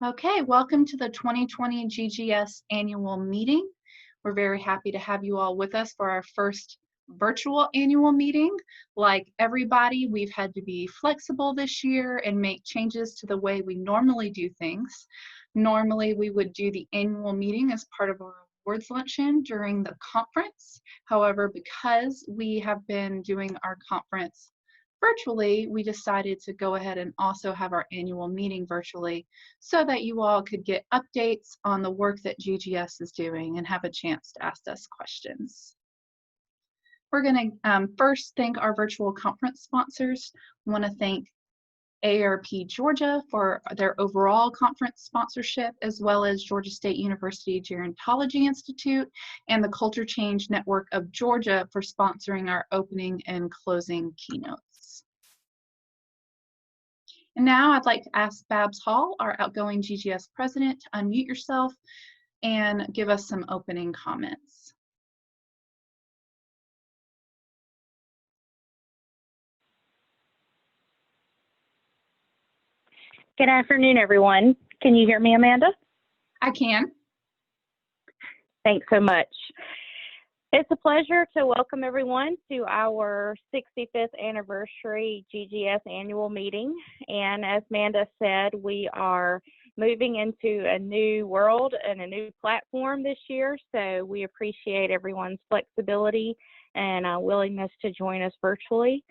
Okay, welcome to the 2020 GGS Annual Meeting. We're very happy to have you all with us for our first virtual annual meeting. Like everybody, we've had to be flexible this year and make changes to the way we normally do things. Normally, we would do the annual meeting as part of our awards luncheon during the conference. However, because we have been doing our conference virtually, we decided to go ahead and also have our annual meeting virtually so that you all could get updates on the work that GGS is doing and have a chance to ask us questions. We're going to first thank our virtual conference sponsors. I want to thank AARP Georgia for their overall conference sponsorship, as well as Georgia State University Gerontology Institute and the Culture Change Network of Georgia for sponsoring our opening and closing keynotes. And now I'd like to ask Babs Hall, our outgoing GGS president, to unmute yourself and give us some opening comments. Good afternoon, everyone. Can you hear me, Amanda? I can. Thanks so much. It's a pleasure to welcome everyone to our 65th anniversary GGS annual meeting. And as Amanda said, we are moving into a new world and a new platform this year. So we appreciate everyone's flexibility and willingness to join us virtually.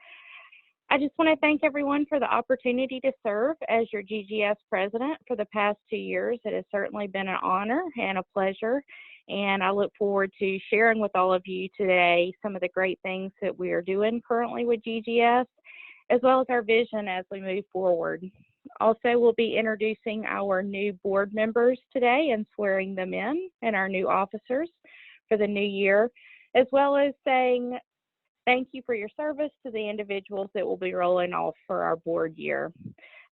I just want to thank everyone for the opportunity to serve as your GGS president for the past 2 years. It has certainly been an honor and a pleasure, and I look forward to sharing with all of you today some of the great things that we are doing currently with GGS, as well as our vision as we move forward. Also, we'll be introducing our new board members today and swearing them in and our new officers for the new year, as well as saying thank you for your service to the individuals that will be rolling off for our board year.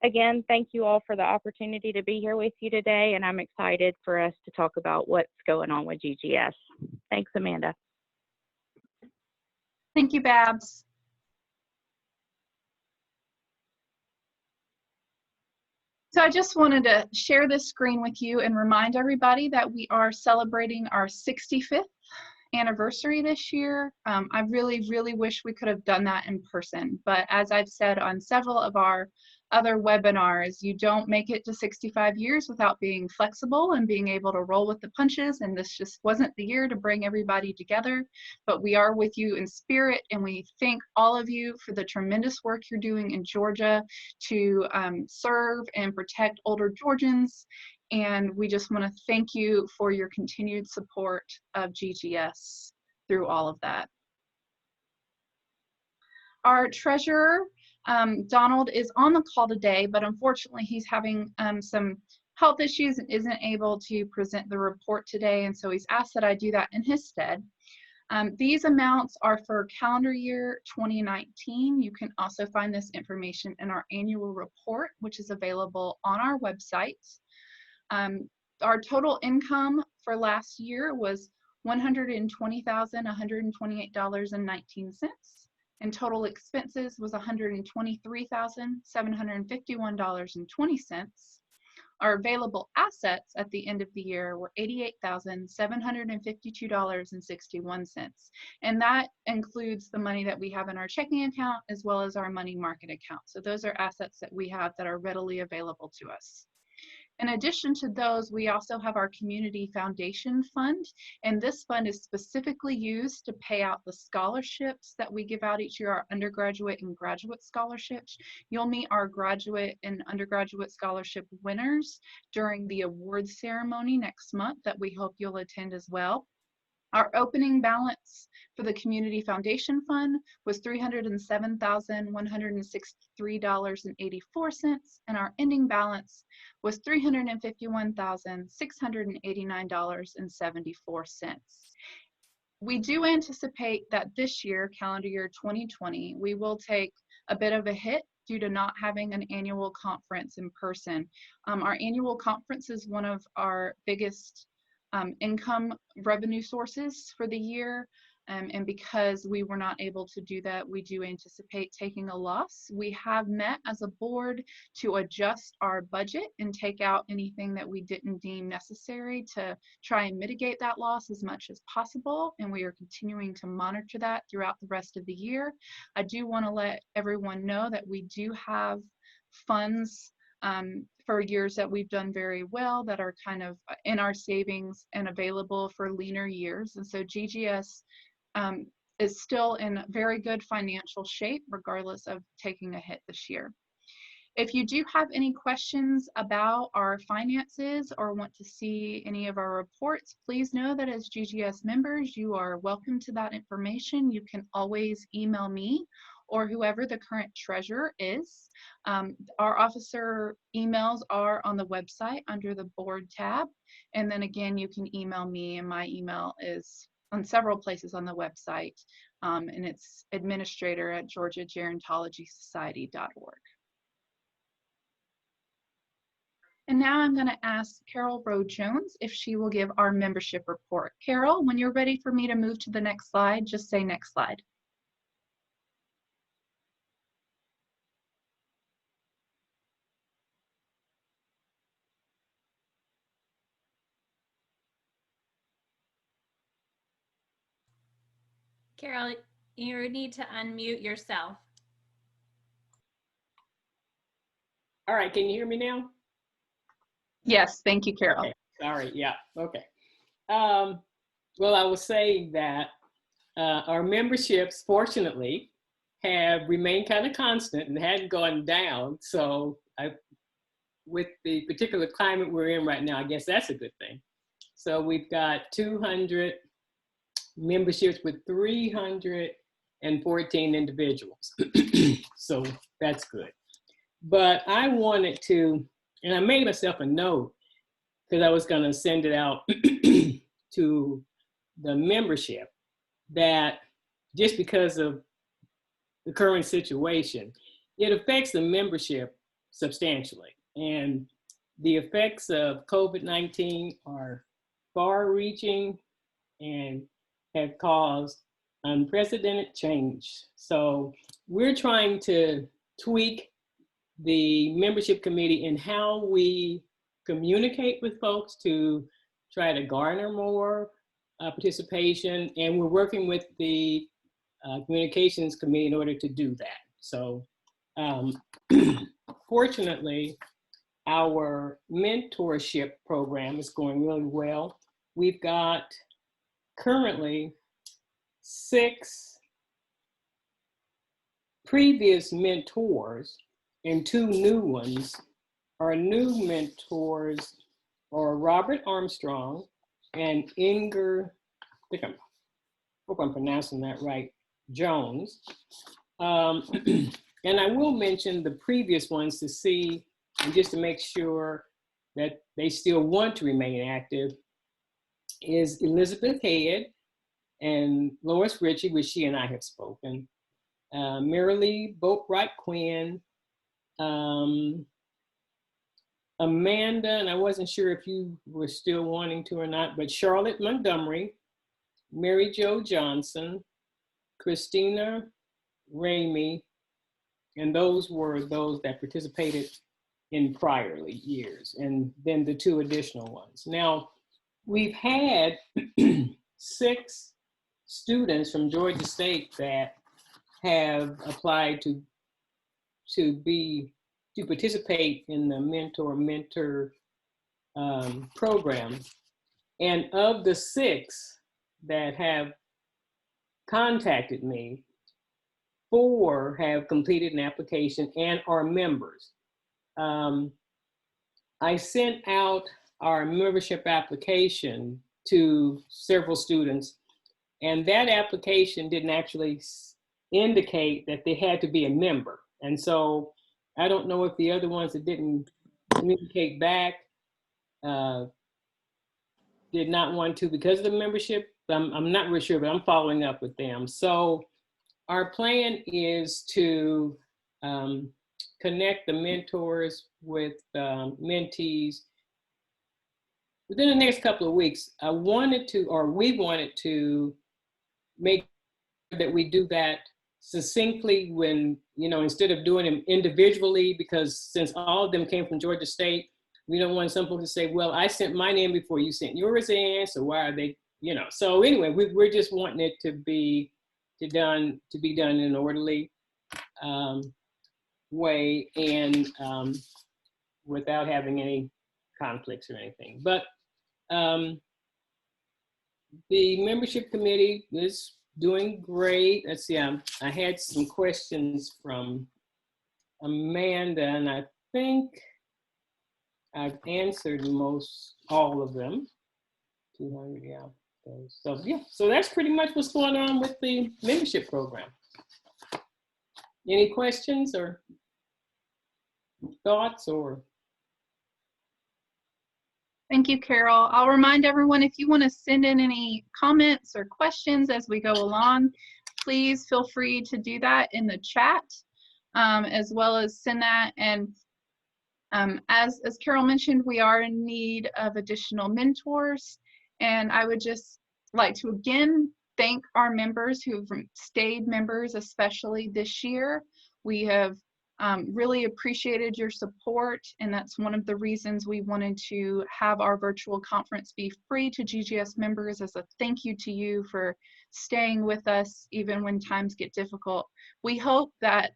Again, thank you all for the opportunity to be here with you today, and I'm excited for us to talk about what's going on with GGS. Thanks, Amanda. Thank you, Babs. So I just wanted to share this screen with you and remind everybody that we are celebrating our 65th anniversary this year. I really wish we could have done that in person, but as I've said on several of our other webinars, you don't make it to 65 years without being flexible and being able to roll with the punches, and this just wasn't the year to bring everybody together, but we are with you in spirit, and we thank all of you for the tremendous work you're doing in Georgia to serve and protect older Georgians. And we just want to thank you for your continued support of GGS through all of that. Our treasurer, Donald, is on the call today, but unfortunately he's having some health issues and isn't able to present the report today, and so he's asked that I do that in his stead. These amounts are for calendar year 2019. You can also find this information in our annual report, which is available on our website. Our total income for last year was $120,128.19, and total expenses was $123,751.20. Our available assets at the end of the year were $88,752.61, and that includes the money that we have in our checking account as well as our money market account. So those are assets that we have that are readily available to us. In addition to those, we also have our Community Foundation Fund, and this fund is specifically used to pay out the scholarships that we give out each year, our undergraduate and graduate scholarships. You'll meet our graduate and undergraduate scholarship winners during the awards ceremony next month that we hope you'll attend as well. Our opening balance for the Community Foundation Fund was $307,163.84, and our ending balance was $351,689.74. We do anticipate that this year, calendar year 2020, we will take a bit of a hit due to not having an annual conference in person. Our annual conference is one of our biggest income revenue sources for the year, And because we were not able to do that, we do anticipate taking a loss. We have met as a board to adjust our budget and take out anything that we didn't deem necessary to try and mitigate that loss as much as possible. And we are continuing to monitor that throughout the rest of the year. I do want to let everyone know that we do have funds for years that we've done very well that are kind of in our savings and available for leaner years. And so GGS is still in very good financial shape, regardless of taking a hit this year. If you do have any questions about our finances or want to see any of our reports, please know that as GGS members, you are welcome to that information. You can always email me or whoever the current treasurer is. Our officer emails are on the website under the board tab. And then again, you can email me, and my email is on several places on the website, and it's administrator@georgiagerontologysociety.org. And now I'm going to ask Carol Rowe Jones if she will give our membership report. Carol, when you're ready for me to move to the next slide, just say next slide. Carol, you need to unmute yourself. All right, can you hear me now? Yes, thank you, Carol. Okay. All right, yeah, okay. Well, I will say that our memberships, fortunately, have remained kind of constant and hadn't gone down. So with the particular climate we're in right now, I guess that's a good thing. So we've got 200 memberships with 314 individuals. So that's good. But I wanted to, and I made myself a note because I was going to send it out to the membership, that just because of the current situation, it affects the membership substantially. And the effects of COVID-19 are far-reaching and have caused unprecedented change. So we're trying to tweak the membership committee in how we communicate with folks to try to garner more participation. And we're working with the communications committee in order to do that. So fortunately, our mentorship program is going really well. We've got currently 6 previous mentors and 2 new ones. Our new mentors are Robert Armstrong and Inger, I hope I'm pronouncing that right, Jones. And I will mention the previous ones to see, and just to make sure that they still want to remain active, is Elizabeth Head and Lois Ritchie, which she and I have spoken, Marilee Boatwright Quinn, Amanda, and I wasn't sure if you were still wanting to or not, but Charlotte Montgomery, Mary Jo Johnson, Christina Ramey, and those were those that participated in prior years, and then the 2 additional ones. Now, we've had 6 students from Georgia State that have applied to participate in the mentor program. And of the 6 that have contacted me, 4 have completed an application and are members. I sent out our membership application to several students, and that application didn't actually indicate that they had to be a member. And so I don't know if the other ones that didn't communicate back did not want to because of the membership. I'm not really sure, but I'm following up with them. So our plan is to connect the mentors with mentees within the next couple of weeks. We wanted to make that we do that succinctly when, instead of doing them individually, because since all of them came from Georgia State, we don't want some people to say, well, I sent mine in before you sent yours in, so why are they, So anyway, we're just wanting it to be done in an orderly way and without having any conflicts or anything. But the membership committee is doing great. Let's see, I had some questions from Amanda, and I think I've answered all of them. 200, yeah. So yeah, so that's pretty much what's going on with the membership program. Any questions or thoughts or? Thank you, Carol. I'll remind everyone, if you want to send in any comments or questions as we go along, please feel free to do that in the chat, as well as send that. And as Carol mentioned, we are in need of additional mentors. And I would just like to again thank our members who have stayed members, especially this year. We have really appreciated your support, and that's one of the reasons we wanted to have our virtual conference be free to GGS members as a thank you to you for staying with us even when times get difficult. We hope that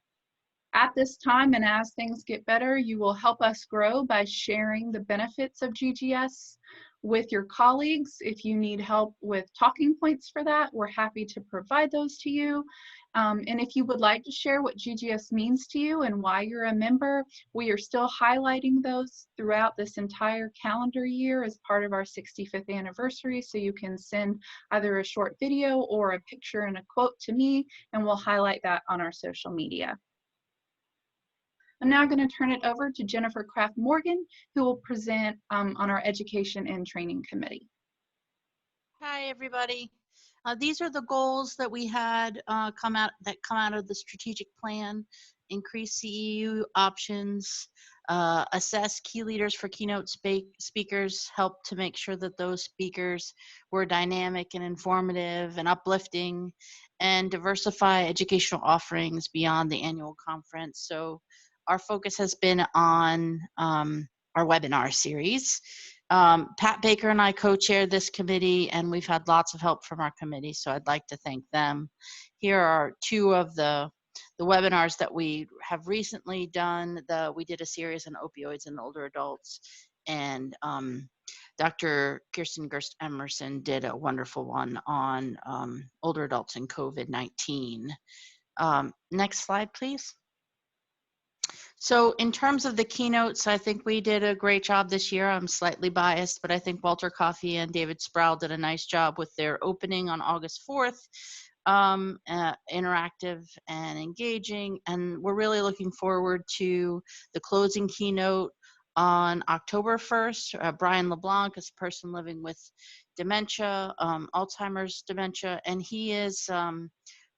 at this time and as things get better, you will help us grow by sharing the benefits of GGS with your colleagues. If you need help with talking points for that, we're happy to provide those to you. And if you would like to share what GGS means to you and why you're a member, we are still highlighting those throughout this entire calendar year as part of our 65th anniversary. So you can send either a short video or a picture and a quote to me, and we'll highlight that on our social media. I'm now going to turn it over to Jennifer Kraft Morgan, who will present on our Education and Training Committee. Hi, everybody. These are the goals that we had come out of the strategic plan: increase CEU options, assess key leaders for keynote speakers, help to make sure that those speakers were dynamic and informative and uplifting, and diversify educational offerings beyond the annual conference. So our focus has been on our webinar series. Pat Baker and I co-chaired this committee, and we've had lots of help from our committee, so I'd like to thank them. Here are two of the webinars that we have recently done. We did a series on opioids in older adults, and Dr. Kirsten Gerst Emerson did a wonderful one on older adults and COVID-19. Next slide, please. So in terms of the keynotes, I think we did a great job this year. I'm slightly biased, but I think Walter Coffey and David Sproul did a nice job with their opening on August 4th, interactive and engaging. And we're really looking forward to the closing keynote on October 1st. Brian LeBlanc is a person living with dementia, Alzheimer's dementia, and he is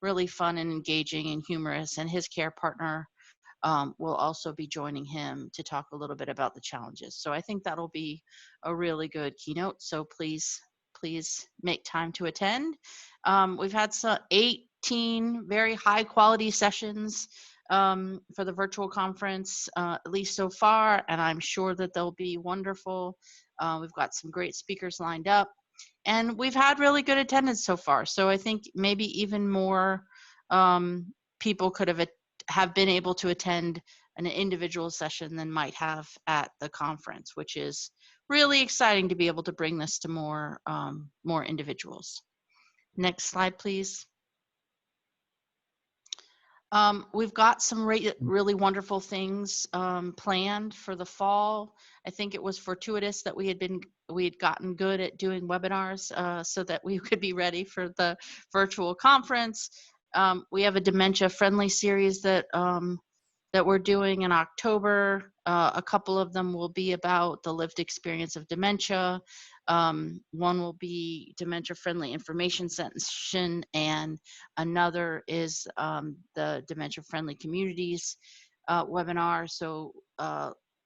really fun and engaging and humorous, and his care partner will also be joining him to talk a little bit about the challenges. So I think that'll be a really good keynote. So please make time to attend. We've had 18 very high quality sessions for the virtual conference, at least so far, and I'm sure that they'll be wonderful. We've got some great speakers lined up, and we've had really good attendance so far. So I think maybe even more people could have been able to attend an individual session than might have at the conference, which is really exciting to be able to bring this to more individuals. Next slide, please. We've got some really wonderful things planned for the fall. I think it was fortuitous that we had gotten good at doing webinars so that we could be ready for the virtual conference. We have a dementia-friendly series that we're doing in October. A couple of them will be about the lived experience of dementia. One will be dementia-friendly information session, and another is the dementia-friendly communities webinar. So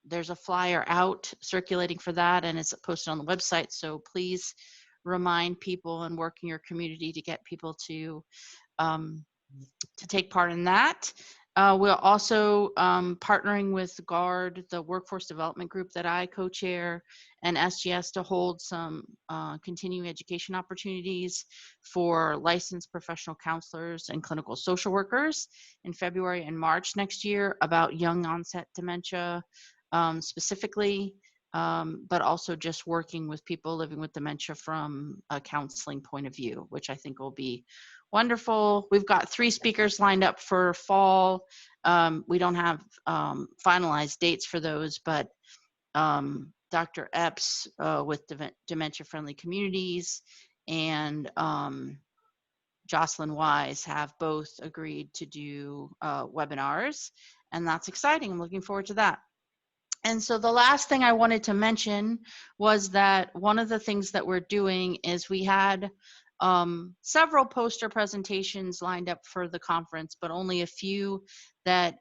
there's a flyer out circulating for that, and it's posted on the website. So please remind people and work in your community to get people to take part in that. We're also partnering with GUARD, the Workforce Development Group that I co-chair, and SGS to hold some continuing education opportunities for licensed professional counselors and clinical social workers in February and March next year about young onset dementia specifically, but also just working with people living with dementia from a counseling point of view, which I think will be wonderful. We've got 3 speakers lined up for fall. We don't have finalized dates for those, but Dr. Epps with Dementia Friendly Communities and Jocelyn Wise have both agreed to do webinars, and that's exciting. I'm looking forward to that. And so the last thing I wanted to mention was that one of the things that we're doing is we had several poster presentations lined up for the conference, but only a few that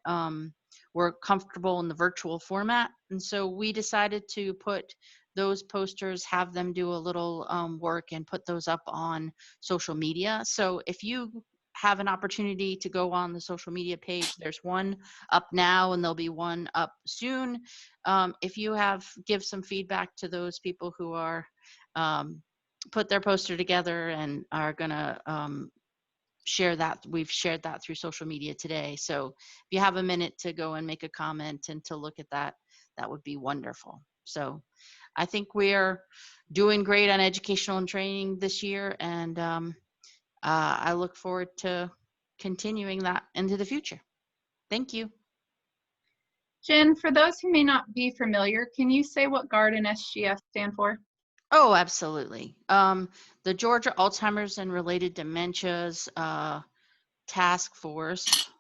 were comfortable in the virtual format. And so we decided to put those posters, have them do a little work and put those up on social media. So if you have an opportunity to go on the social media page, there's one up now and there'll be one up soon. If you give some feedback to those people who are put their poster together and are gonna share that. We've shared that through social media today. So if you have a minute to go and make a comment and to look at that, that would be wonderful. So I think we're doing great on educational and training this year, and I look forward to continuing that into the future. Thank you. Jen, for those who may not be familiar, can you say what GUARD and SGS stand for? Oh, absolutely. The Georgia Alzheimer's and Related Dementias Task Force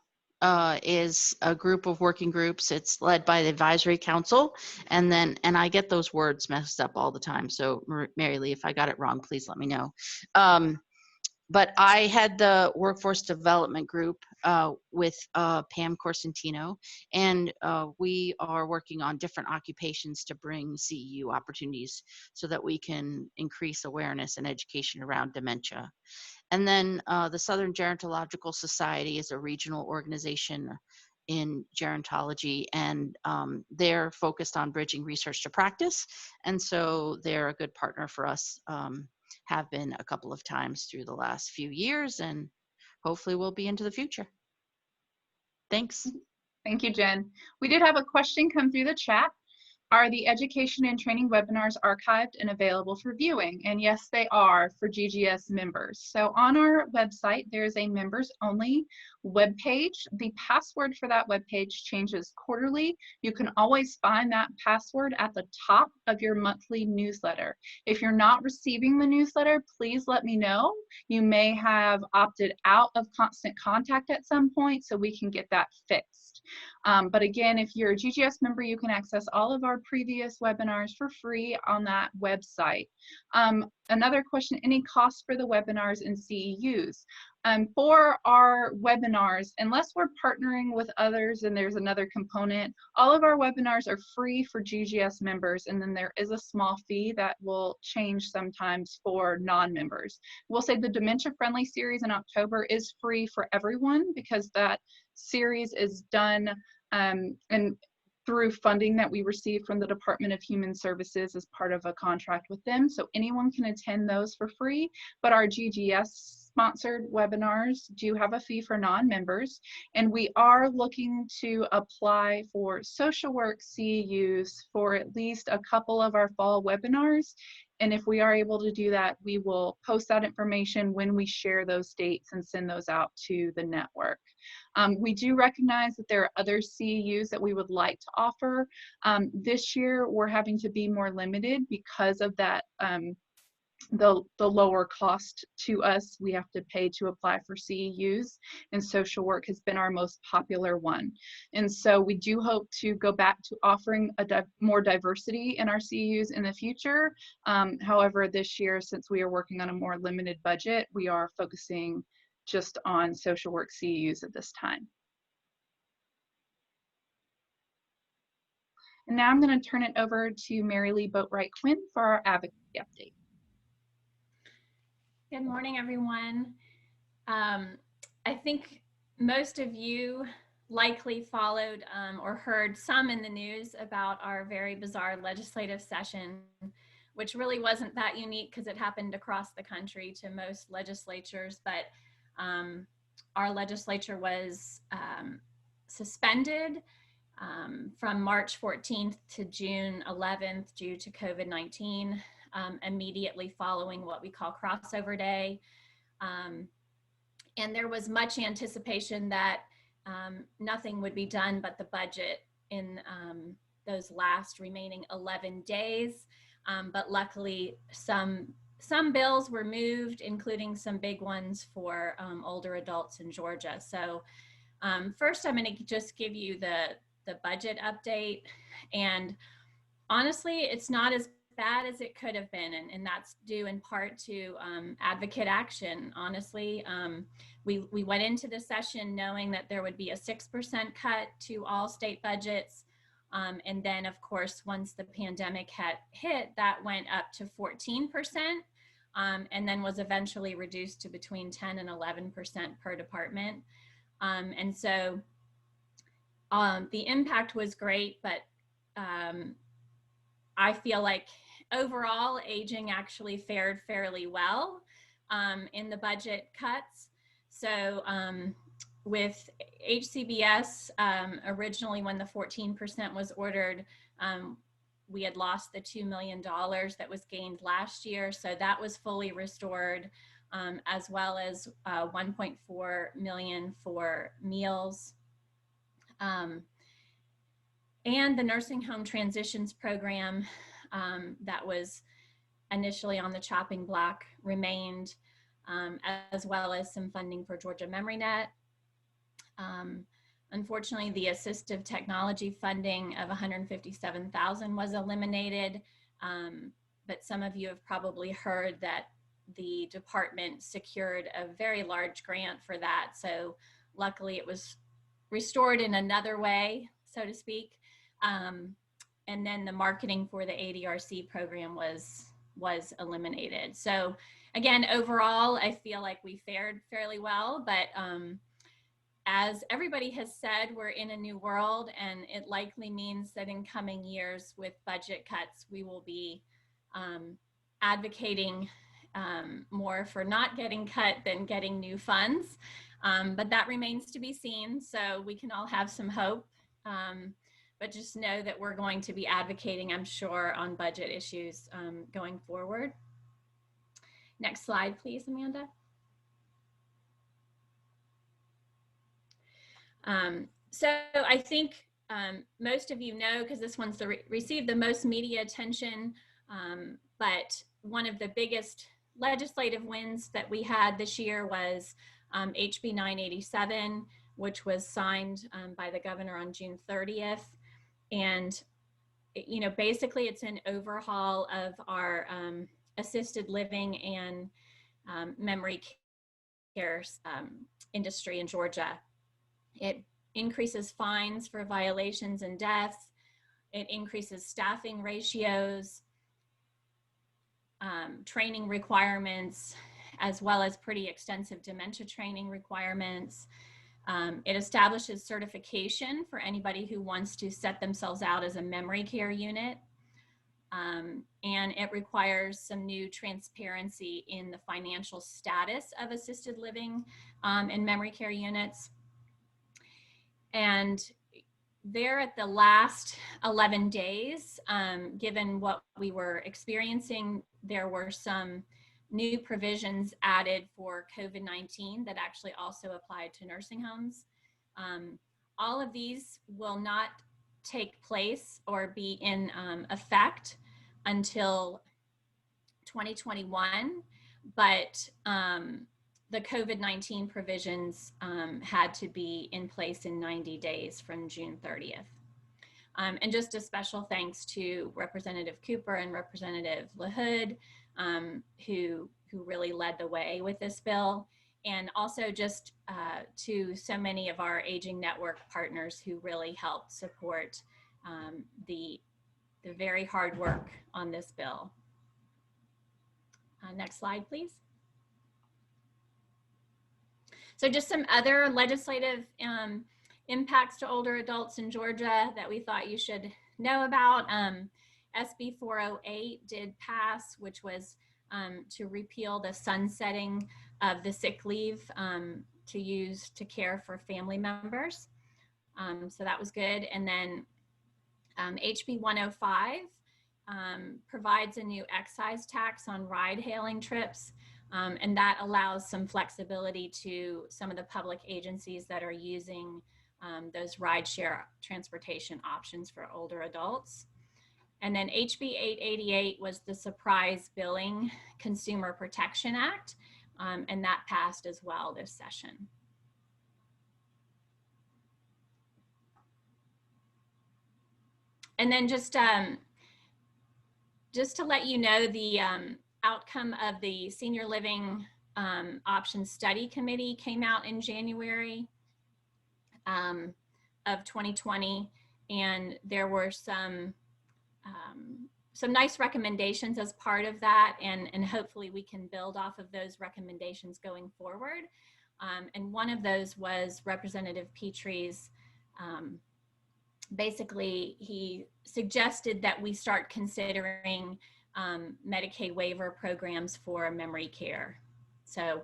is a group of working groups. It's led by the Advisory Council, and I get those words messed up all the time. So Mary Lee, if I got it wrong, please let me know. But I had the Workforce Development Group with Pam Corsentino, and we are working on different occupations to bring CEU opportunities so that we can increase awareness and education around dementia. And then the Southern Gerontological Society is a regional organization in gerontology, and they're focused on bridging research to practice. And so they're a good partner for us, have been a couple of times through the last few years, and hopefully will be into the future. Thanks. Thank you, Jen. We did have a question come through the chat. Are the education and training webinars archived and available for viewing? And yes, they are for GGS members. So on our website, there's a members only webpage. The password for that webpage changes quarterly. You can always find that password at the top of your monthly newsletter. If you're not receiving the newsletter, please let me know. You may have opted out of constant contact at some point, so we can get that fixed. But again, if you're a GGS member, you can access all of our previous webinars for free on that website. Another question, any costs for the webinars and CEUs? For our webinars, unless we're partnering with others and there's another component, all of our webinars are free for GGS members, and then there is a small fee that will change sometimes for non-members. We'll say the Dementia Friendly series in October is free for everyone because that series is done and through funding that we received from the Department of Human Services as part of a contract with them. So anyone can attend those for free, but our GGS sponsored webinars do have a fee for non-members, and we are looking to apply for social work CEUs for at least a couple of our fall webinars. And if we are able to do that, we will post that information when we share those dates and send those out to the network. We do recognize that there are other CEUs that we would like to offer. This year, we're having to be more limited because of that, the lower cost to us we have to pay to apply for CEUs, and social work has been our most popular one. And so we do hope to go back to offering more diversity in our CEUs in the future. However, this year, since we are working on a more limited budget, we are focusing just on social work CEUs at this time. And now I'm going to turn it over to Mary Lee Boatwright Quinn for our advocacy update. Good morning, everyone. I think most of you likely followed or heard some in the news about our very bizarre legislative session, which really wasn't that unique because it happened across the country to most legislatures, but our legislature was suspended from March 14th to June 11th due to COVID-19, immediately following what we call crossover day. And there was much anticipation that nothing would be done but the budget in those last remaining 11 days. But luckily, some bills were moved, including some big ones for older adults in Georgia. So first, I'm going to just give you the budget update. And honestly, it's not as bad as it could have been, and that's due in part to advocate action. Honestly, we went into the session knowing that there would be a 6% cut to all state budgets, and then of course once the pandemic had hit, that went up to 14%, and then was eventually reduced to between 10 and 11% per department. And so the impact was great, but I feel like overall aging actually fared fairly well in the budget cuts. So with HCBS, originally when the 14% was ordered, we had lost the $2 million that was gained last year. So that was fully restored, as well as 1.4 million for meals. And the nursing home transitions program that was initially on the chopping block remained, as well as some funding for Georgia MemoryNet. Unfortunately, the assistive technology funding of $157,000 was eliminated, but some of you have probably heard that the department secured a very large grant for that. So luckily it was restored in another way, so to speak. And then the marketing for the ADRC program was eliminated. So again, overall, I feel like we fared fairly well, but as everybody has said, we're in a new world, and it likely means that in coming years with budget cuts, we will be advocating more for not getting cut than getting new funds. But that remains to be seen, so we can all have some hope. But just know that we're going to be advocating, I'm sure, on budget issues going forward. Next slide, please, Amanda. So I think most of you know, because this one's received the most media attention, but one of the biggest legislative wins that we had this year was HB 987, which was signed by the governor on June 30th. And, you know, basically it's an overhaul of our assisted living and memory care industry in Georgia. It increases fines for violations and deaths. It increases staffing ratios, training requirements, as well as pretty extensive dementia training requirements. It establishes certification for anybody who wants to set themselves out as a memory care unit. And it requires some new transparency in the financial status of assisted living and memory care units. And there at the last 11 days, given what we were experiencing, there were some new provisions added for COVID-19 that actually also applied to nursing homes. All of these will not take place or be in effect until 2021, but the COVID-19 provisions had to be in place in 90 days from June 30th. And just a special thanks to Representative Cooper and Representative LaHood, who really led the way with this bill, and also just to so many of our Aging Network partners who really helped support the very hard work on this bill. Next slide, please. So just some other legislative impacts to older adults in Georgia that we thought you should know about. SB 408 did pass, which was to repeal the sunsetting of the sick leave to use to care for family members. So that was good. And then HB 105 provides a new excise tax on ride hailing trips. And that allows some flexibility to some of the public agencies that are using those rideshare transportation options for older adults. And then HB 888 was the Surprise Billing Consumer Protection Act, and that passed as well this session. And then just to let you know, the outcome of the Senior Living Options Study Committee came out in January of 2020, and there were some nice recommendations as part of that, and hopefully we can build off of those recommendations going forward. And one of those was Representative Petrie's. Basically, he suggested that we start considering Medicaid waiver programs for memory care. So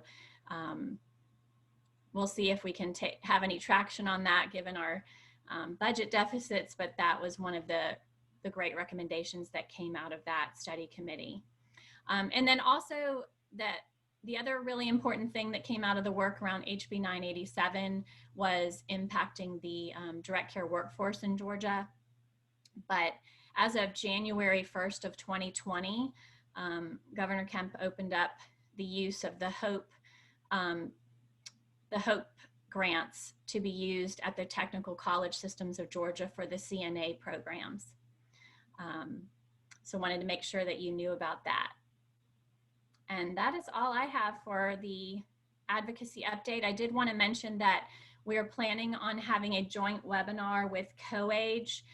we'll see if we can have any traction on that given our budget deficits, but that was one of the great recommendations that came out of that study committee. And then also the other really important thing that came out of the work around HB 987 was impacting the direct care workforce in Georgia. But as of January 1st of 2020, Governor Kemp opened up the use of the HOPE grants to be used at the technical college systems of Georgia for the CNA programs. So wanted to make sure that you knew about that. And that is all I have for the advocacy update. I did want to mention that we're planning on having a joint webinar with COAGE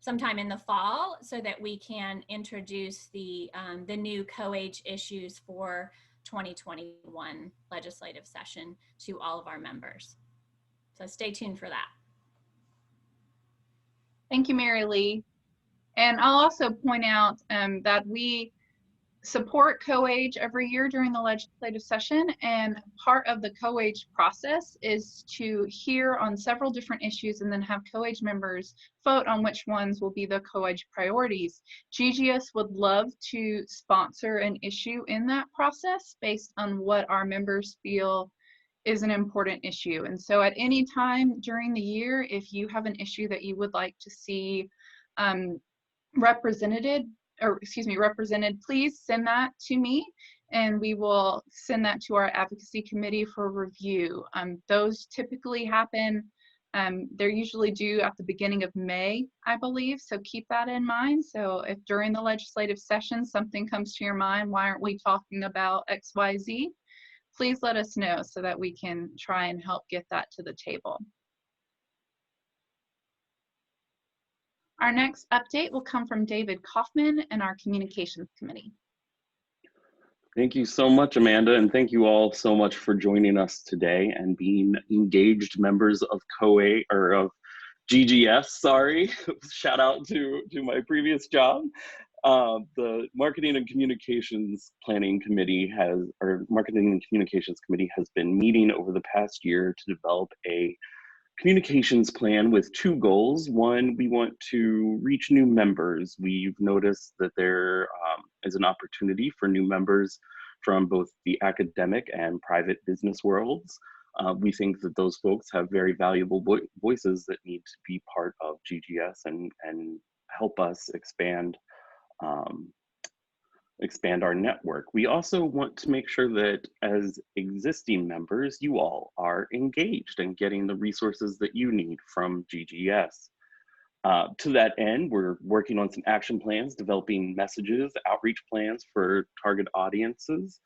sometime in the fall so that we can introduce the new COAGE issues for 2021 legislative session to all of our members. So stay tuned for that. Thank you, Mary Lee. And I'll also point out that we support COAGE every year during the legislative session, and part of the COAGE process is to hear on several different issues and then have COAGE members vote on which ones will be the COAGE priorities. GGS would love to sponsor an issue in that process based on what our members feel is an important issue. And so at any time during the year, if you have an issue that you would like to see represented, please send that to me and we will send that to our advocacy committee for review. Those typically happen, they're usually due at the beginning of May, I believe, so keep that in mind. So if during the legislative session something comes to your mind, why aren't we talking about XYZ? Please let us know so that we can try and help get that to the table. Our next update will come from David Kaufman and our Communications Committee. Thank you so much, Amanda, and thank you all so much for joining us today and being engaged members of GGS, sorry. Shout out to my previous job. The Marketing and Communications Planning Committee Marketing and Communications Committee has been meeting over the past year to develop a communications plan with two goals. One, we want to reach new members. We've noticed that there is an opportunity for new members from both the academic and private business worlds. We think that those folks have very valuable voices that need to be part of GGS and help us expand our network. We also want to make sure that as existing members, you all are engaged and getting the resources that you need from GGS. To that end, we're working on some action plans, developing messages, outreach plans for target audiences.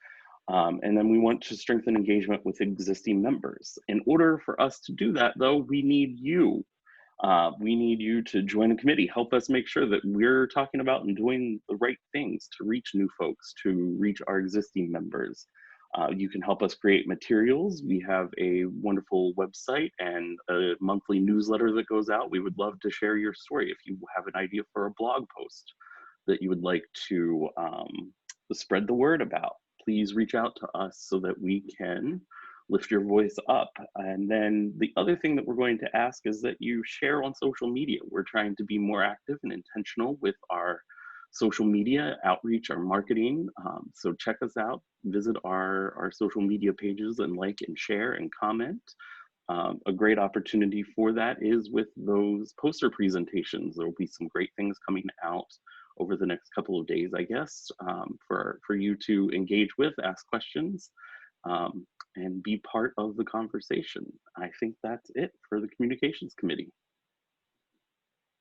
And then we want to strengthen engagement with existing members. In order for us to do that, though, we need you. We need you to join a committee, help us make sure that we're talking about and doing the right things to reach new folks, to reach our existing members. You can help us create materials. We have a wonderful website and a monthly newsletter that goes out. We would love to share your story. If you have an idea for a blog post that you would like to spread the word about, please reach out to us so that we can lift your voice up. And then the other thing that we're going to ask is that you share on social media. We're trying to be more active and intentional with our social media outreach, our marketing. So check us out, visit our social media pages and like and share and comment. A great opportunity for that is with those poster presentations. There will be some great things coming out over the next couple of days, I guess, for you to engage with, ask questions, and be part of the conversation. I think that's it for the Communications Committee.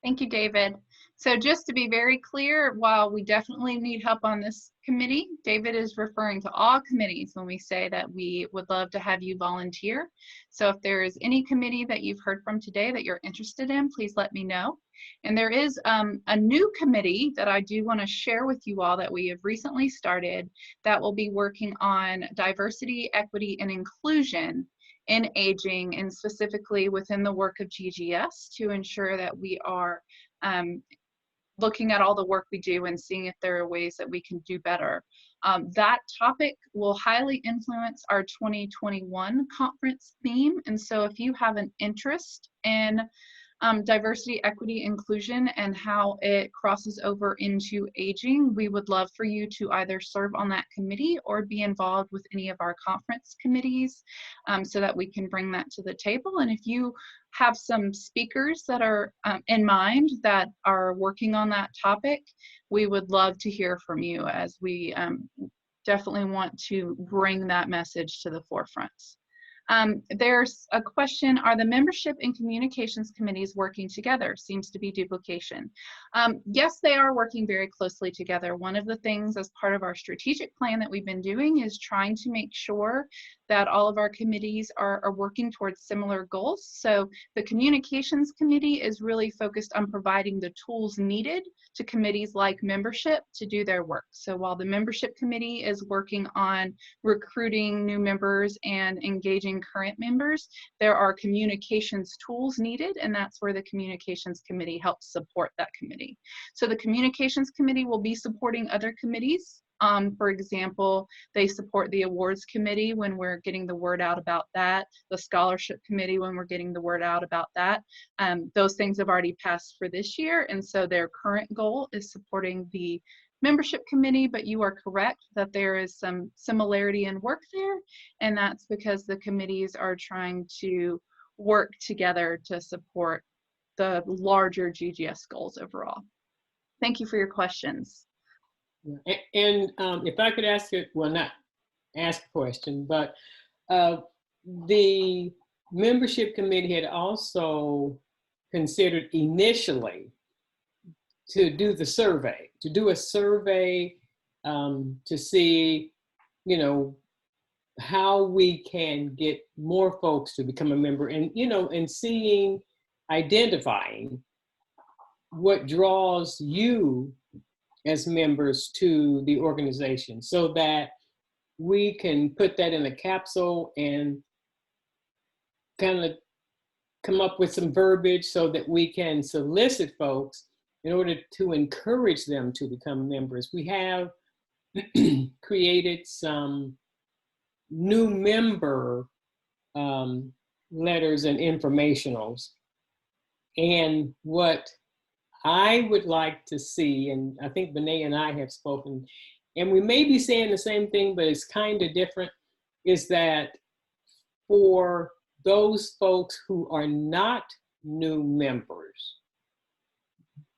Thank you, David. So just to be very clear, while we definitely need help on this committee, David is referring to all committees when we say that we would love to have you volunteer. So if there is any committee that you've heard from today that you're interested in, please let me know. And there is a new committee that I do want to share with you all that we have recently started that will be working on diversity, equity, and inclusion in aging, and specifically within the work of GGS, to ensure that we are looking at all the work we do and seeing if there are ways that we can do better. That topic will highly influence our 2021 conference theme. And so if you have an interest in diversity, equity, inclusion, and how it crosses over into aging, we would love for you to either serve on that committee or be involved with any of our conference committees, so that we can bring that to the table. And if you have some speakers that are in mind that are working on that topic, we would love to hear from you, as we definitely want to bring that message to the forefront. There's a question, are the membership and communications committees working together? Seems to be duplication. Yes, they are working very closely together. One of the things as part of our strategic plan that we've been doing is trying to make sure that all of our committees are working towards similar goals. So the communications committee is really focused on providing the tools needed to committees like membership to do their work. So while the membership committee is working on recruiting new members and engaging current members, there are communications tools needed, and that's where the communications committee helps support that committee. So the communications committee will be supporting other committees. For example, they support the awards committee when we're getting the word out about that, the scholarship committee when we're getting the word out about that. Those things have already passed for this year, and so their current goal is supporting the membership committee, but you are correct that there is some similarity in work there, and that's because the committees are trying to work together to support the larger GGS goals overall. Thank you for your questions. And if I could ask you, well, not ask a question, but the membership committee had also considered initially to do a survey to see, you know, how we can get more folks to become a member, and, you know, and identifying what draws you as members to the organization, so that we can put that in a capsule and kind of come up with some verbiage so that we can solicit folks in order to encourage them to become members. We have created some new member letters and informationals. And what I would like to see, and I think Bené and I have spoken, and we may be saying the same thing, but it's kind of different, is that for those folks who are not new members,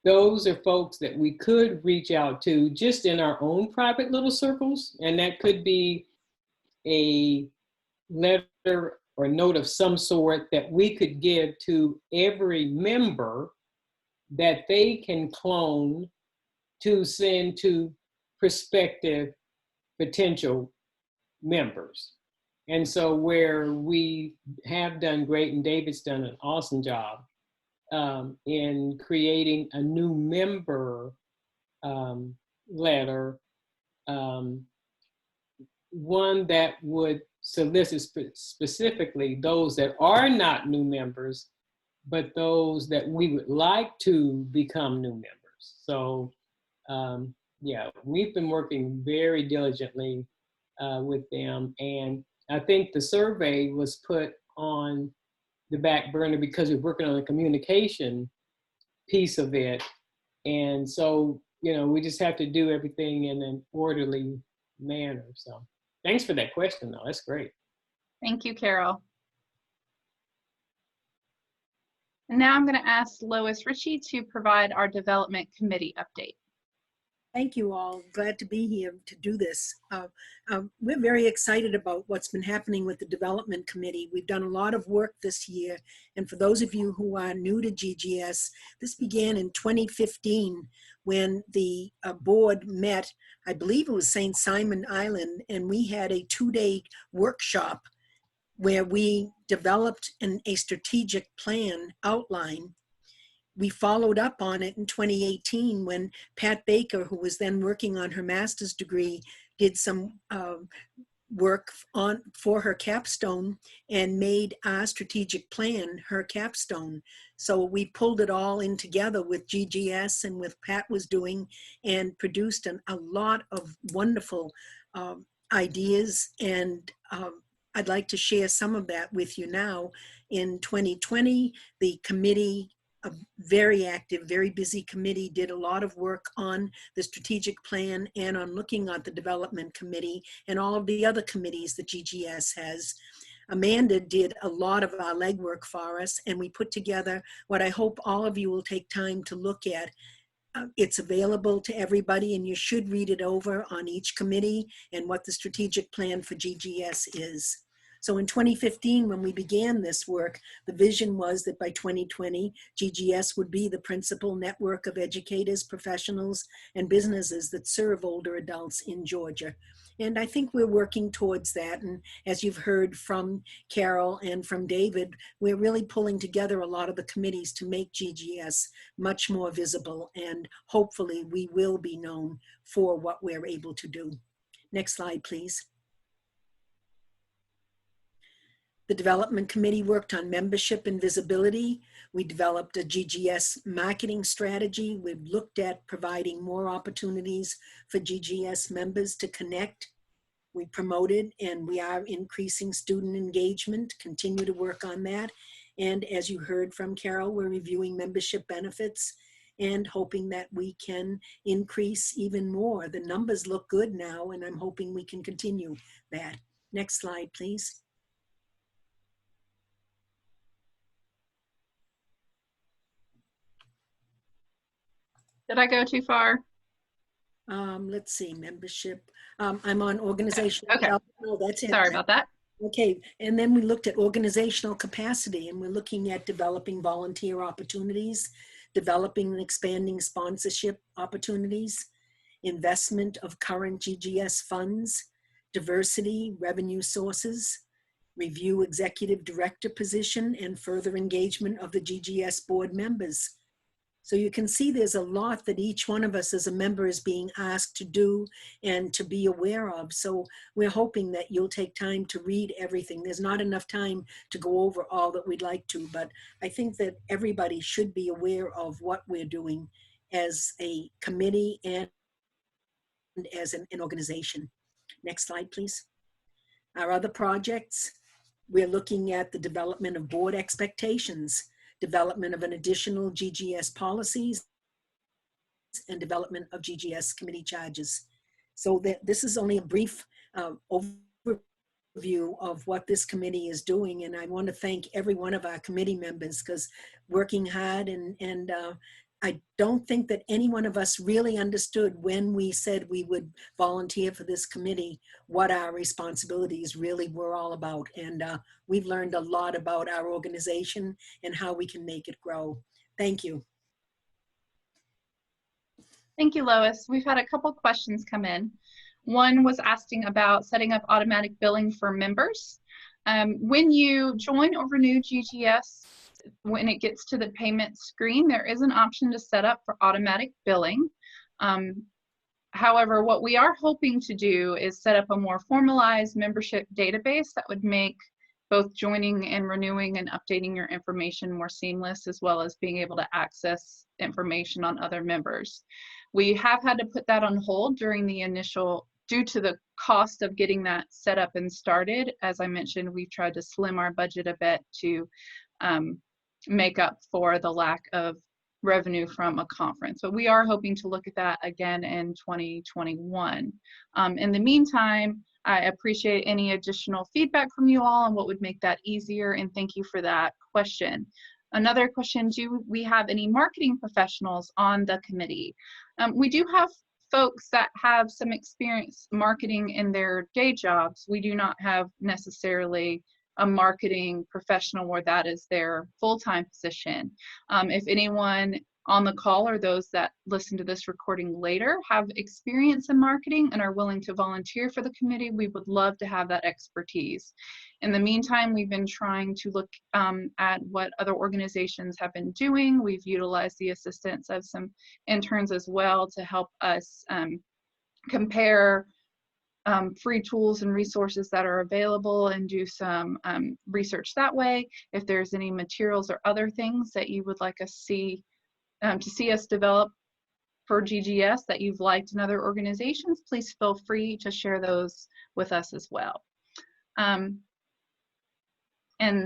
those are folks that we could reach out to just in our own private little circles, and that could be a letter or note of some sort that we could give to every member that they can clone to send to prospective potential members. And so where we have done great, and David's done an awesome job in creating a new member letter, one that would solicit specifically those that are not new members, but those that we would like to become new members. So yeah, we've been working very diligently with them. And I think the survey was put on the back burner because we're working on the communication piece of it. And so, you know, we just have to do everything in an orderly manner. So thanks for that question, though. That's great. Thank you, Carol. And now I'm going to ask Lois Ritchie to provide our development committee update. Thank you all. Glad to be here to do this. We're very excited about what's been happening with the Development Committee. We've done a lot of work this year. And for those of you who are new to GGS, this began in 2015 when the board met, I believe it was St. Simon Island, and we had a 2-day workshop where we developed a strategic plan outline. We followed up on it in 2018 when Pat Baker, who was then working on her master's degree, did some work for her capstone and made our strategic plan her capstone. So we pulled it all in together with GGS and with Pat was doing, and produced a lot of wonderful ideas. And I'd like to share some of that with you now. In 2020, the committee, a very active, very busy committee, did a lot of work on the strategic plan and on looking at the development committee and all of the other committees that GGS has. Amanda did a lot of our legwork for us, and we put together what I hope all of you will take time to look at. It's available to everybody, and you should read it over on each committee and what the strategic plan for GGS is. So in 2015, when we began this work, the vision was that by 2020, GGS would be the principal network of educators, professionals, and businesses that serve older adults in Georgia. And I think we're working towards that. And as you've heard from Carol and from David, we're really pulling together a lot of the committees to make GGS much more visible. And hopefully we will be known for what we're able to do. Next slide, please. The Development Committee worked on membership and visibility. We developed a GGS marketing strategy. We've looked at providing more opportunities for GGS members to connect. We promoted, and we are increasing student engagement, continue to work on that. And as you heard from Carol, we're reviewing membership benefits and hoping that we can increase even more. The numbers look good now, and I'm hoping we can continue that. Next slide, please. Did I go too far? Let's see, membership. I'm on organizational. Okay. Oh, that's it. Sorry about that. Okay, and then we looked at organizational capacity, and we're looking at developing volunteer opportunities, developing and expanding sponsorship opportunities, investment of current GGS funds, diversity, revenue sources, review executive director position, and further engagement of the GGS board members. So you can see there's a lot that each one of us as a member is being asked to do and to be aware of. So we're hoping that you'll take time to read everything. There's not enough time to go over all that we'd like to, but I think that everybody should be aware of what we're doing as a committee and as an organization. Next slide, please. Our other projects, we're looking at the development of board expectations, development of an additional GGS policies, and development of GGS committee charges. So this is only a brief overview of what this committee is doing. And I want to thank every one of our committee members because working hard, and I don't think that any one of us really understood when we said we would volunteer for this committee what our responsibilities really were all about. And we've learned a lot about our organization and how we can make it grow. Thank you. Thank you, Lois. We've had a couple questions come in. One was asking about setting up automatic billing for members. When you join or renew GGS, when it gets to the payment screen, there is an option to set up for automatic billing. I However, what we are hoping to do is set up a more formalized membership database that would make both joining and renewing and updating your information more seamless, as well as being able to access information on other members. We have had to put that on hold during the initial, due to the cost of getting that set up and started. As I mentioned, we've tried to slim our budget a bit to make up for the lack of revenue from a conference. But we are hoping to look at that again in 2021. In the meantime, I appreciate any additional feedback from you all on what would make that easier, and thank you for that question. Another question, do we have any marketing professionals on the committee? We do have folks that have some experience marketing in their day jobs. We do not have necessarily a marketing professional where that is their full-time position. If anyone on the call or those that listen to this recording later have experience in marketing and are willing to volunteer for the committee, we would love to have that expertise. In the meantime, we've been trying to look at what other organizations have been doing. We've utilized the assistance of some interns as well to help us compare free tools and resources that are available and do some research that way. If there's any materials or other things that you would like us to see us develop for GGS that you've liked in other organizations, please feel free to share those with us as well. And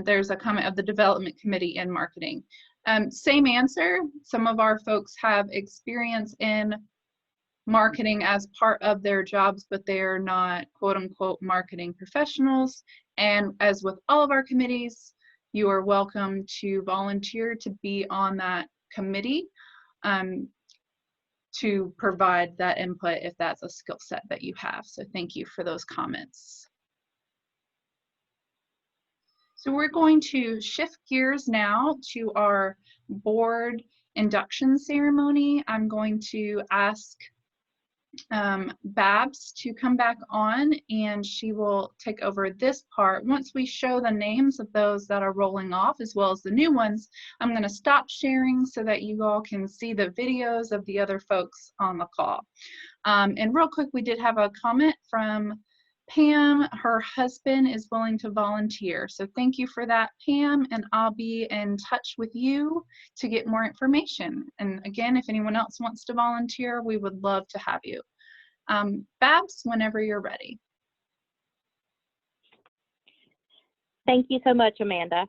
there's a comment of the development committee in marketing. Same answer. Some of our folks have experience in marketing as part of their jobs, but they are not quote unquote marketing professionals. And as with all of our committees, you are welcome to volunteer to be on that committee to provide that input if that's a skill set that you have. So thank you for those comments. So we're going to shift gears now to our board induction ceremony. I'm going to ask Babs to come back on, and she will take over this part. Once we show the names of those that are rolling off as well as the new ones, I'm going to stop sharing so that you all can see the videos of the other folks on the call. And real quick, we did have a comment from Pam. Her husband is willing to volunteer. So thank you for that, Pam, and I'll be in touch with you to get more information. And again, if anyone else wants to volunteer, we would love to have you. Babs, whenever you're ready. Thank you so much, Amanda.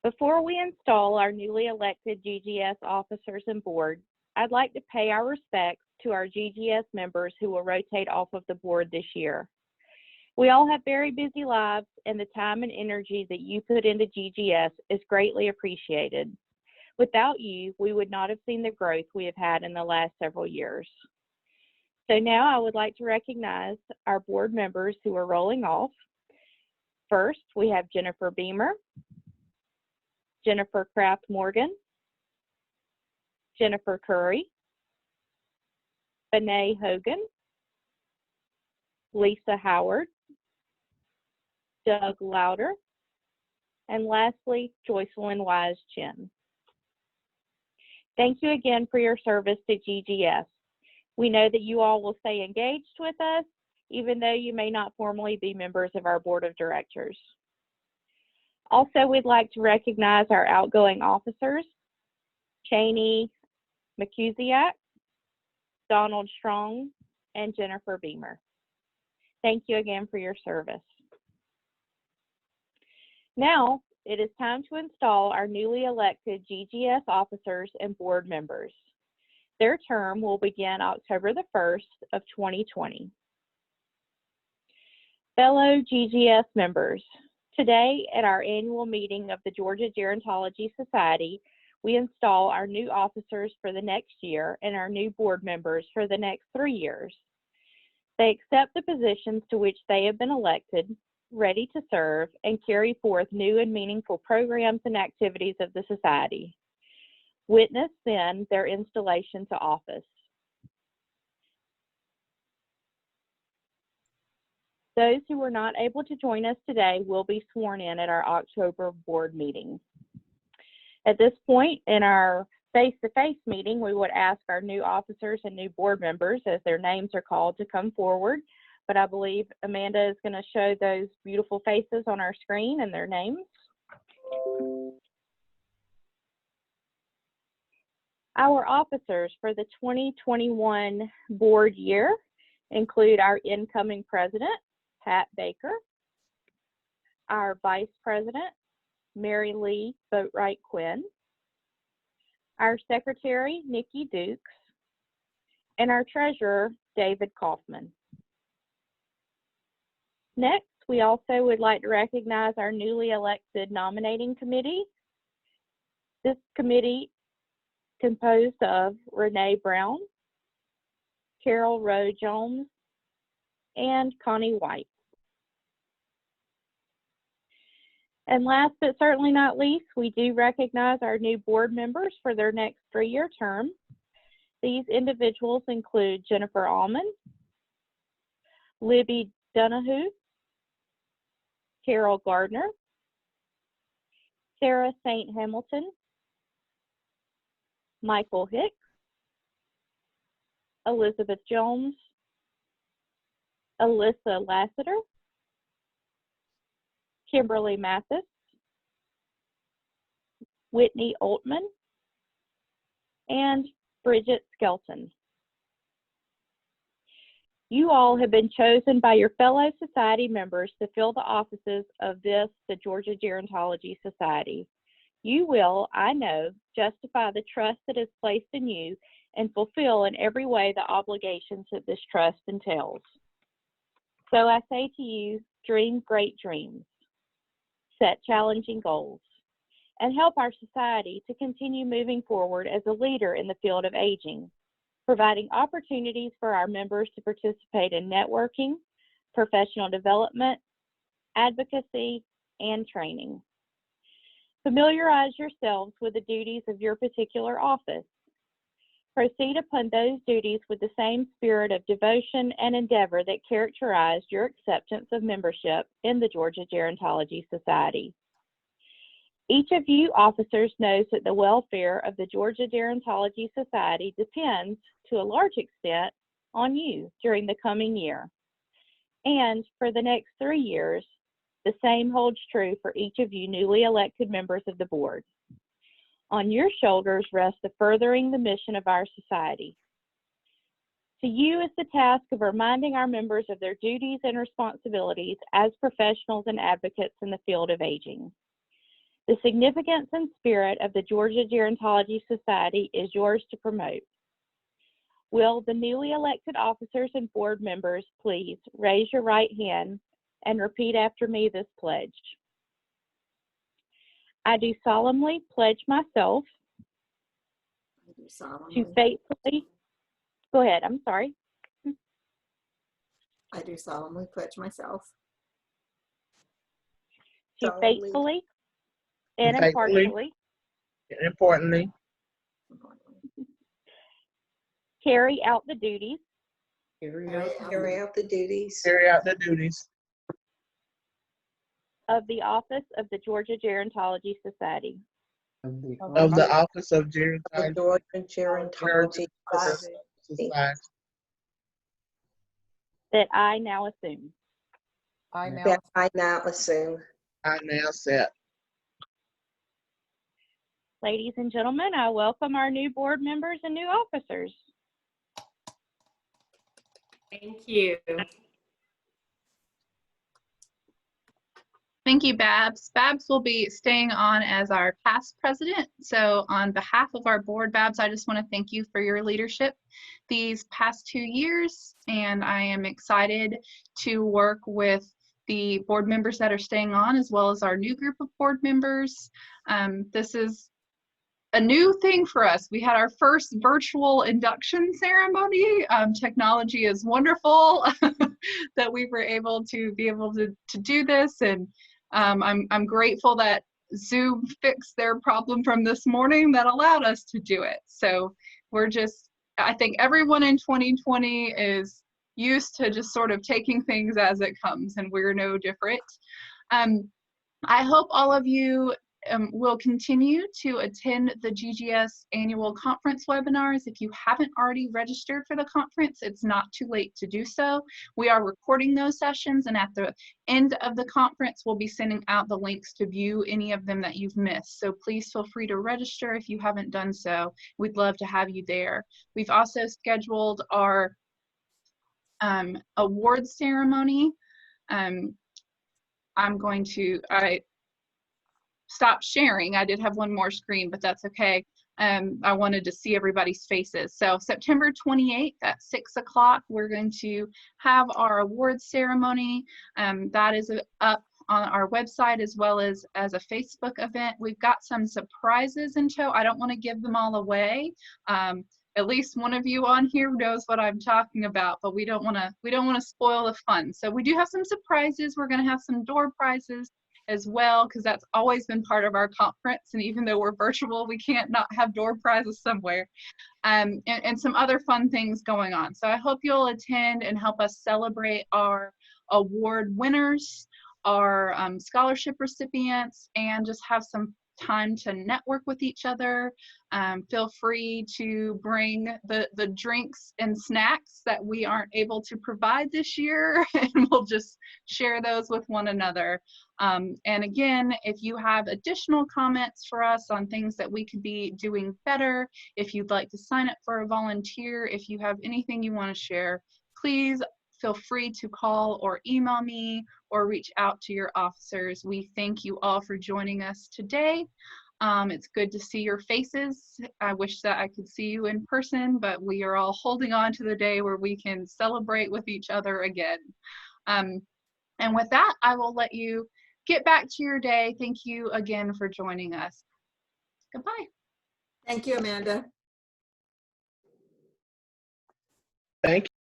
Before we install our newly elected GGS officers and board, I'd like to pay our respects to our GGS members who will rotate off of the board this year. We all have very busy lives, and the time and energy that you put into GGS is greatly appreciated. Without you, we would not have seen the growth we have had in the last several years. So now I would like to recognize our board members who are rolling off. First, we have Jennifer Beamer, Jennifer Kraft Morgan, Jennifer Curry, Bené Hogan, Lisa Howard, Doug Louder, and lastly, Joycelyn Wise Chin. Thank you again for your service to GGS. We know that you all will stay engaged with us, even though you may not formally be members of our board of directors. Also, we'd like to recognize our outgoing officers, Cheney McCusiak, Donald Strong, and Jennifer Beamer. Thank you again for your service. Now, it is time to install our newly elected GGS officers and board members. Their term will begin October the 1st of 2020. Fellow GGS members, today at our annual meeting of the Georgia Gerontology Society, we install our new officers for the next year and our new board members for the next 3 years. They accept the positions to which they have been elected, ready to serve, and carry forth new and meaningful programs and activities of the Society. Witness then their installation to office. Those who were not able to join us today will be sworn in at our October board meeting. At this point in our face-to-face meeting, we would ask our new officers and new board members, as their names are called, to come forward. But I believe Amanda is going to show those beautiful faces on our screen and their names. Our officers for the 2021 board year include our incoming president, Pat Baker, our vice president, Mary Lee Boatwright Quinn, our secretary, Nikki Dukes, and our treasurer, David Kaufman. Next, we also would like to recognize our newly elected nominating committee. This committee composed of Renee Brown, Carol Rowe Jones, and Connie White. And last but certainly not least, we do recognize our new board members for their next 3-year term. These individuals include Jennifer Allman, Libby Donahue, Carol Gardner, Sarah St. Hamilton, Michael Hicks, Elizabeth Jones, Alyssa Lassiter, Kimberly Mathis, Whitney Oltman, and Bridget Skelton. You all have been chosen by your fellow society members to fill the offices of the Georgia Gerontology Society. You will, I know, justify the trust that is placed in you and fulfill in every way the obligations that this trust entails. So I say to you, dream great dreams, set challenging goals, and help our society to continue moving forward as a leader in the field of aging, providing opportunities for our members to participate in networking, professional development, advocacy, and training. Familiarize yourselves with the duties of your particular office. Proceed upon those duties with the same spirit of devotion and endeavor that characterized your acceptance of membership in the Georgia Gerontology Society. Each of you officers knows that the welfare of the Georgia Gerontology Society depends, to a large extent, on you during the coming year. And for the next 3 years, the same holds true for each of you newly elected members of the board. On your shoulders rests the furthering the mission of our society. To you is the task of reminding our members of their duties and responsibilities as professionals and advocates in the field of aging. The significance and spirit of the Georgia Gerontology Society is yours to promote. Will the newly elected officers and board members please raise your right hand and repeat after me this pledge? I do solemnly pledge myself to faithfully, go ahead, I'm sorry. I do solemnly pledge myself To faithfully and impartially carry out the duties of the office of the Georgia Gerontology Society. Of the office of Gerontology Society. That I now assume. I now assume. I now set. Ladies and gentlemen, I welcome our new board members and new officers. Thank you. Thank you, Babs. Babs will be staying on as our past president. So on behalf of our board, Babs, I just want to thank you for your leadership these past 2 years. And I am excited to work with the board members that are staying on, as well as our new group of board members. This is a new thing for us. We had our first virtual induction ceremony. Technology is wonderful that we were able to do this, and I'm grateful that Zoom fixed their problem from this morning that allowed us to do it. So I think everyone in 2020 is used to just sort of taking things as it comes, and we're no different. I hope all of you we'll continue to attend the GGS annual conference webinars. If you haven't already registered for the conference, it's not too late to do so. We are recording those sessions, and at the end of the conference, we'll be sending out the links to view any of them that you've missed. So please feel free to register if you haven't done so. We'd love to have you there. We've also scheduled our awards ceremony. I stopped sharing. I did have one more screen, but that's okay. I wanted to see everybody's faces. So September 28th at 6 o'clock, we're going to have our awards ceremony. That is up on our website as well as a Facebook event. We've got some surprises in tow. I don't want to give them all away. At least one of you on here knows what I'm talking about, but we don't want to spoil the fun. So we do have some surprises. We're going to have some door prizes as well, because that's always been part of our conference. And even though we're virtual, we can't not have door prizes somewhere, and some other fun things going on. So I hope you'll attend and help us celebrate our award winners, our scholarship recipients, and just have some time to network with each other. Feel free to bring the drinks and snacks that we aren't able to provide this year, and we'll just share those with one another. And again, if you have additional comments for us on things that we could be doing better, if you'd like to sign up for a volunteer, if you have anything you want to share, please feel free to call or email me or reach out to your officers. We thank you all for joining us today. It's good to see your faces. I wish that I could see you in person, but we are all holding on to the day where we can celebrate with each other again. And with that, I will let you get back to your day. Thank you again for joining us. Goodbye. Thank you, Amanda. Thank